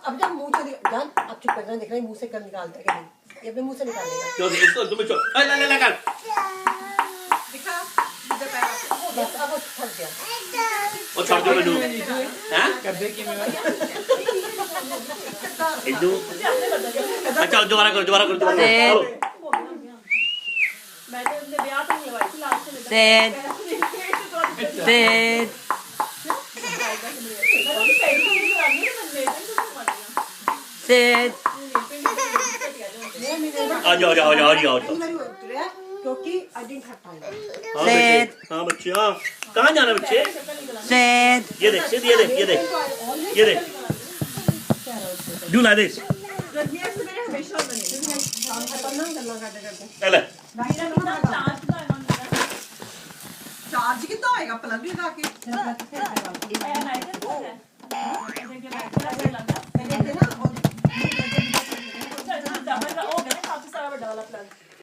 अब जब मुंह से जान अब चुप करना देख रहे मुंह से कर निकालता है कि नहीं ये अपने मुंह से निकालेगा चलो इसको तुम चलो ले कर दिखा इधर पैर बस अब वो थक गया और छोड़ दो मैनू हैं ਕਰਦੇ ਕਿਵੇਂ ਵਾ इदू चल दोबारा करो चलो मैंने अपने ब्याह तो नहीं लगाई थी लास्ट में Dead. Dead. Dead. आ जाओ क्योंकि आई डिडंट हैव टाइम हाँ बच्चे हाँ कहाँ जाना बच्चे Dead. ये देख डू लाइक दिस रजनीश से मेरे हमेशा बने चल चार्ज कितना होएगा प्लग लगा के डबल हो गया काफी सारा बड़ा वाला प्लग